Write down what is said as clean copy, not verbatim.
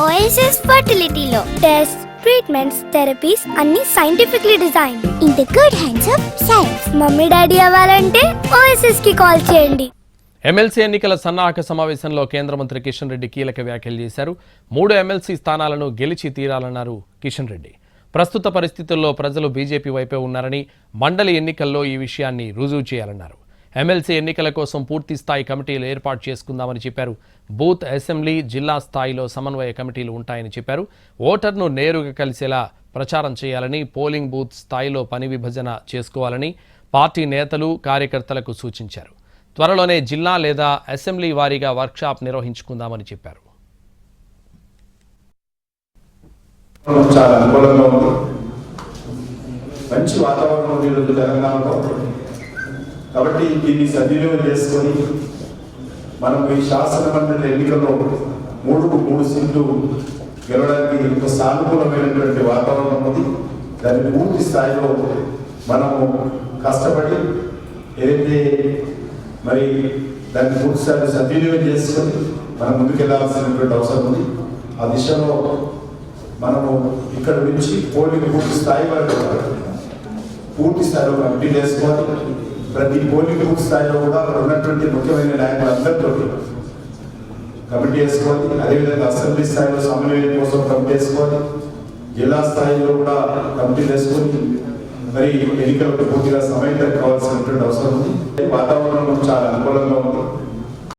OSS ఫర్టిలిటీలో test treatments therapies అన్ని scientifically design in the good hands of science. Mummy daddy అవ్వాలంటే OSS కి call చేయండి. MLC ఎన్నికల సన్నాహక సమావేశంలో కేంద్ర మంత్రి కిషన్ రెడ్డి కీలక వ్యాఖ్యలు చేశారు. 3 ఎమ్మెల్సీ స్థానాలను గెలిచి తీరాలన్నారు కిషన్ రెడ్డి. ప్రస్తుత పరిస్థితుల్లో ప్రజలు బీజేపీ వైపే ఉన్నారని, మండలి ఎన్నికల్లో ఈ విషయాన్ని రుజువు చేయాలన్నారు. ఎమ్మెల్సీ ఎన్నికల కోసం పూర్తి స్థాయి కమిటీలు ఏర్పాటు చేసుకుందామని చెప్పారు. బూత్, అసెంబ్లీ, జిల్లా స్థాయిలో సమన్వయ కమిటీలు ఉంటాయని చెప్పారు. ఓటర్ను నేరుగా కలిసేలా ప్రచారం చేయాలని, పోలింగ్ బూత్ స్థాయిలో పని విభజన చేసుకోవాలని పార్టీ నేతలు, కార్యకర్తలకు సూచించారు. త్వరలోనే జిల్లా లేదా అసెంబ్లీ వారీగా వర్క్షాప్ నిర్వహించుకుందామని చెప్పారు. చాలా అనుకూలంగా ఉంది. మంచి వాతావరణం ఉంది ఈరోజు తెలంగాణలో. కాబట్టి దీన్ని సద్వినియోగం చేసుకొని మనం ఈ శాసన మండలి ఎన్నికల్లో 3 సీట్లు గెలవడానికి ఒక సానుకూలమైనటువంటి వాతావరణం ఉంది. దాన్ని పూర్తి స్థాయిలో మనము కష్టపడి ఏదైతే మరి దాన్ని పూర్తి స్థాయిలో సద్వినియోగం చేసుకొని మనం ముందుకెళ్లాల్సినటువంటి అవసరం ఉంది. ఆ దిశలో మనము ఇక్కడ నుంచి పోలింగ్ పూర్తి స్థాయి వరకు పూర్తి స్థాయిలో కమిటీలు వేసుకోవాలి. ప్రతి పోలింగ్ బూత్ స్థాయిలో కూడా అక్కడ ఉన్నటువంటి ముఖ్యమైన నాయకులందరితో కమిటీ వేసుకోవాలి. అదేవిధంగా అసెంబ్లీ స్థాయిలో సమన్వయం కోసం కమిటీ వేసుకోవాలి. జిల్లా స్థాయిలో కూడా కమిటీలు వేసుకొని మరి ఎన్నికలకు పూర్తిగా సమయం కావాల్సినటువంటి అవసరం ఉంది. వాతావరణం చాలా అనుకూలంగా ఉంది.